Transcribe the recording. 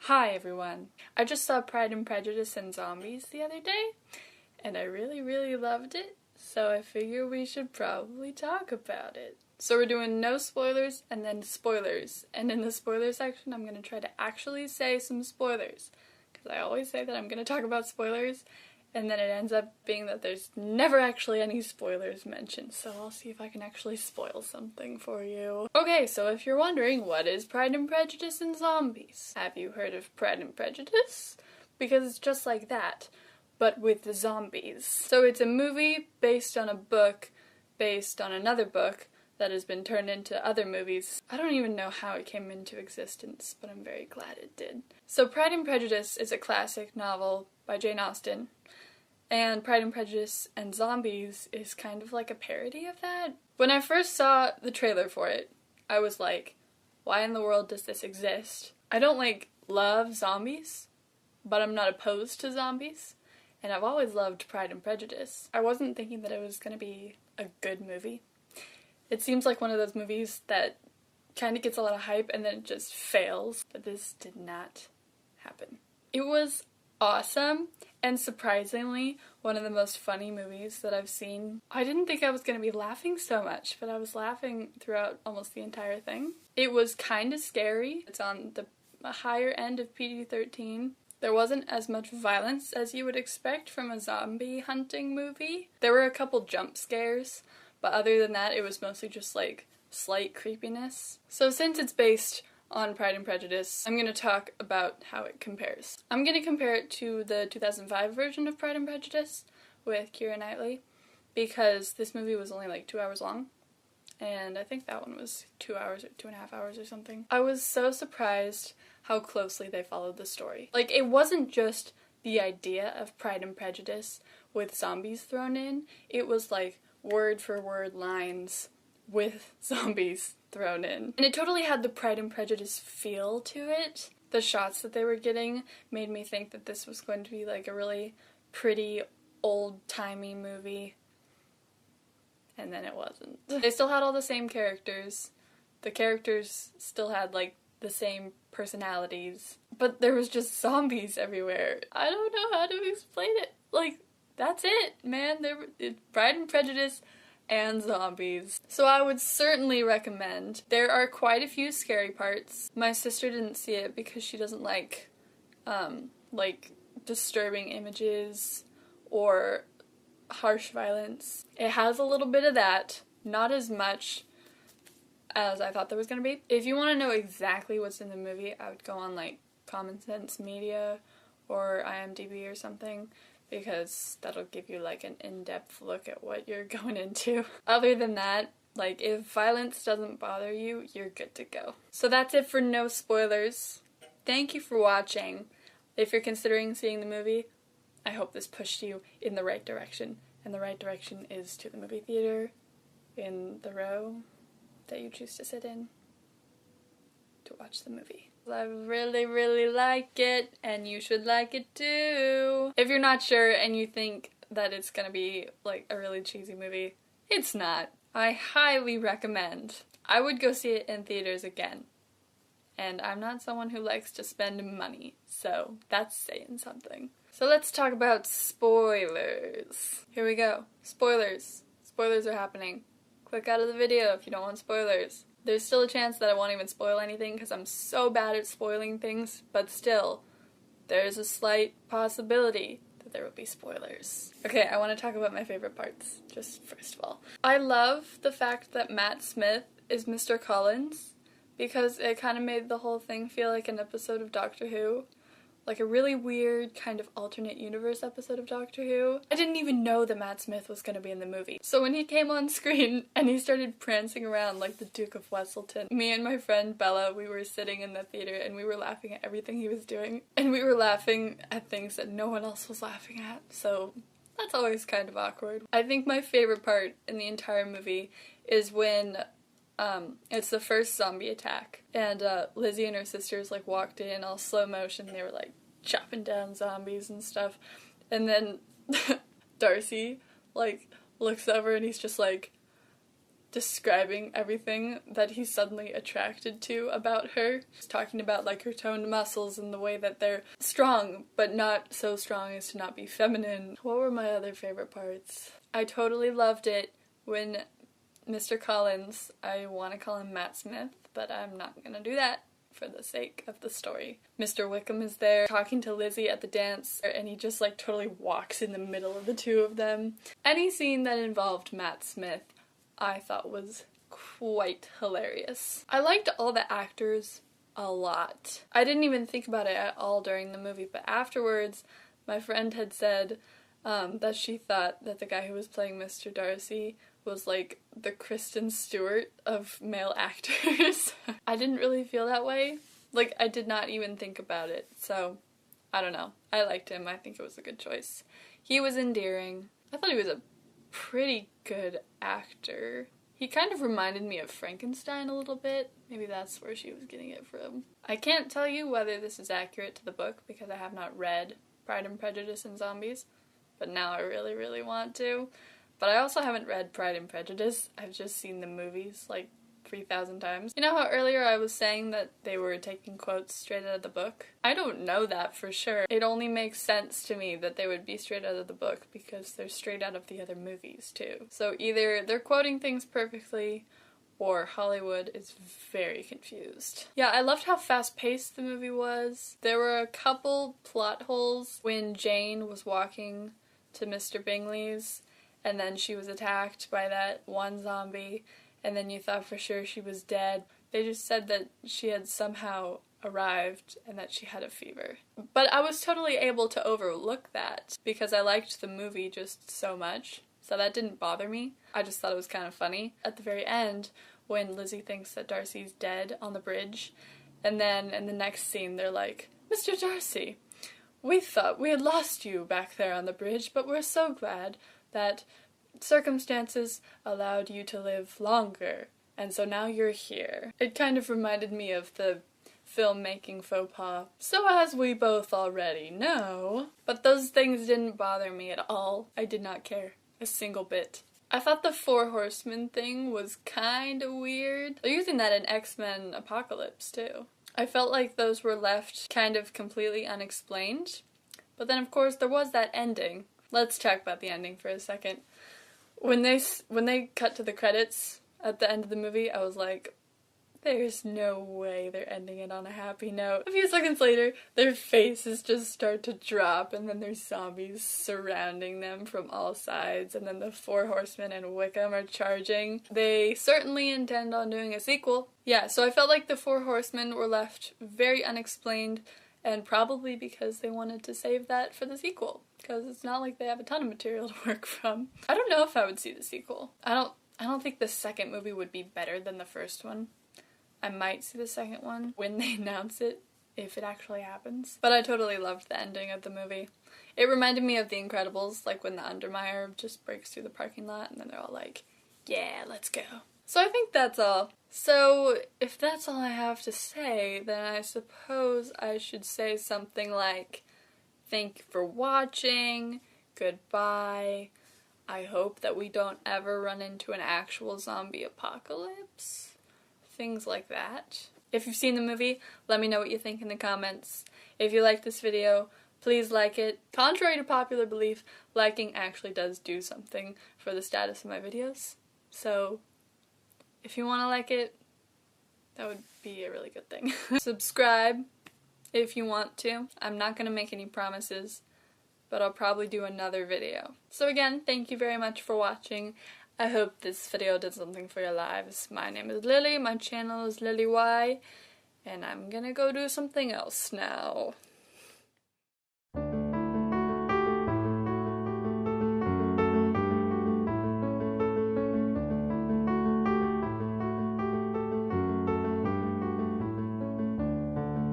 Hi everyone! I just saw Pride and Prejudice and Zombies the other day, and I really loved it, so I figure we should probably talk about it. So we're doing no spoilers and then spoilers, and in the spoiler section I'm going to try to actually say some spoilers, because I always say that I'm going to talk about spoilers, and then it ends up being that there's never actually any spoilers mentioned, so I'll see if I can actually spoil something for you. Okay, so if you're wondering, what is Pride and Prejudice and Zombies? Have you heard of Pride and Prejudice? Because it's just like that, but with the zombies. So it's a movie based on a book, based on another book, that has been turned into other movies. I don't even know how it came into existence, but I'm very glad it did. So Pride and Prejudice is a classic novel by Jane Austen, and Pride and Prejudice and Zombies is kind of like a parody of that. When I first saw the trailer for it, I was like, why in the world does this exist? I don't love zombies, but I'm not opposed to zombies, and I've always loved Pride and Prejudice. I wasn't thinking that it was going to be a good movie. It seems like one of those movies that kind of gets a lot of hype and then it just fails, but this did not happen. It was awesome, and surprisingly, one of the most funny movies that I've seen. I didn't think I was going to be laughing so much, but I was laughing throughout almost the entire thing. It was kind of scary. It's on the higher end of PG-13. There wasn't as much violence as you would expect from a zombie hunting movie. There were a couple jump scares, but other than that, it was mostly just slight creepiness. So since it's based on Pride and Prejudice, I'm going to talk about how it compares. I'm going to compare it to the 2005 version of Pride and Prejudice with Keira Knightley, because this movie was only 2 hours long, and I think that one was 2 hours or 2.5 hours or something. I was so surprised how closely they followed the story. It wasn't just the idea of Pride and Prejudice with zombies thrown in, it was word for word lines with zombies thrown in. And it totally had the Pride and Prejudice feel to it. The shots that they were getting made me think that this was going to be a really pretty old-timey movie. And then it wasn't. They still had all the same characters. The characters still had the same personalities. But there was just zombies everywhere. I don't know how to explain it. That's it, man. Pride and Prejudice and zombies. So I would certainly recommend. There are quite a few scary parts. My sister didn't see it because she doesn't like disturbing images or harsh violence. It has a little bit of that, not as much as I thought there was gonna be. If you want to know exactly what's in the movie, I would go on Common Sense Media or IMDb or something, because that'll give you an in-depth look at what you're going into. Other than that, if violence doesn't bother you, you're good to go. So that's it for no spoilers. Thank you for watching. If you're considering seeing the movie, I hope this pushed you in the right direction. And the right direction is to the movie theater, in the row that you choose to sit in, to watch the movie. I really like it, and you should like it too. If you're not sure and you think that it's gonna be a really cheesy movie, it's not. I highly recommend. I would go see it in theaters again. And I'm not someone who likes to spend money, so that's saying something. So let's talk about spoilers. Here we go. Spoilers. Spoilers are happening. Click out of the video if you don't want spoilers. There's still a chance that I won't even spoil anything because I'm so bad at spoiling things, but still, there's a slight possibility that there will be spoilers. Okay, I want to talk about my favorite parts, just first of all. I love the fact that Matt Smith is Mr. Collins, because it kind of made the whole thing feel like an episode of Doctor Who. A really weird kind of alternate universe episode of Doctor Who. I didn't even know that Matt Smith was going to be in the movie. So when he came on screen and he started prancing around like the Duke of Wesselton, me and my friend Bella, we were sitting in the theater and we were laughing at everything he was doing. And we were laughing at things that no one else was laughing at. So that's always kind of awkward. I think my favorite part in the entire movie is when it's the first zombie attack, and Lizzie and her sisters walked in all slow motion. They were chopping down zombies and stuff, and then Darcy looks over and he's just describing everything that he's suddenly attracted to about her. He's talking about like her toned muscles and the way that they're strong, but not so strong as to not be feminine. What were my other favorite parts? I totally loved it when Mr. Collins, I want to call him Matt Smith, but I'm not gonna do that for the sake of the story. Mr. Wickham is there talking to Lizzie at the dance, and he just like totally walks in the middle of the two of them. Any scene that involved Matt Smith I thought was quite hilarious. I liked all the actors a lot. I didn't even think about it at all during the movie, but afterwards my friend had said that she thought that the guy who was playing Mr. Darcy was like the Kristen Stewart of male actors. I didn't really feel that way. Like, I did not even think about it, so I don't know. I liked him. I think it was a good choice. He was endearing. I thought he was a pretty good actor. He kind of reminded me of Frankenstein a little bit. Maybe that's where she was getting it from. I can't tell you whether this is accurate to the book because I have not read Pride and Prejudice and Zombies, but now I really, really want to. But I also haven't read Pride and Prejudice. I've just seen the movies like 3,000 times. You know how earlier I was saying that they were taking quotes straight out of the book? I don't know that for sure. It only makes sense to me that they would be straight out of the book because they're straight out of the other movies too. So either they're quoting things perfectly or Hollywood is very confused. Yeah, I loved how fast-paced the movie was. There were a couple plot holes when Jane was walking to Mr. Bingley's and then she was attacked by that one zombie, and then you thought for sure she was dead. They just said that she had somehow arrived and that she had a fever. But I was totally able to overlook that because I liked the movie just so much, so that didn't bother me. I just thought it was kind of funny. At the very end, when Lizzie thinks that Darcy's dead on the bridge, and then in the next scene they're like, "Mr. Darcy, we thought we had lost you back there on the bridge, but we're so glad that circumstances allowed you to live longer, and so now you're here." It kind of reminded me of the filmmaking faux pas, "So as we both already know." But those things didn't bother me at all. I did not care a single bit. I thought the Four Horsemen thing was kind of weird. They're using that in X-Men Apocalypse too. I felt like those were left kind of completely unexplained. But then of course there was that ending. Let's talk about the ending for a second. When they cut to the credits at the end of the movie, I was like, there's no way they're ending it on a happy note. A few seconds later, their faces just start to drop, and then there's zombies surrounding them from all sides, and then the Four Horsemen and Wickham are charging. They certainly intend on doing a sequel. Yeah, so I felt like the Four Horsemen were left very unexplained, and probably because they wanted to save that for the sequel, because it's not like they have a ton of material to work from. I don't know if I would see the sequel. I don't think the second movie would be better than the first one. I might see the second one when they announce it, if it actually happens. But I totally loved the ending of the movie. It reminded me of The Incredibles, like when the Undermire just breaks through the parking lot and then they're all like, yeah, let's go. So I think that's all. So if that's all I have to say, then I suppose I should say something like, thank you for watching, goodbye, I hope that we don't ever run into an actual zombie apocalypse. Things like that. If you've seen the movie, let me know what you think in the comments. If you like this video, please like it. Contrary to popular belief, liking actually does do something for the status of my videos. So if you want to like it, that would be a really good thing. Subscribe if you want to. I'm not going to make any promises, but I'll probably do another video. So again, thank you very much for watching. I hope this video did something for your lives. My name is Lily, my channel is Lily Y, and I'm gonna go do something else now.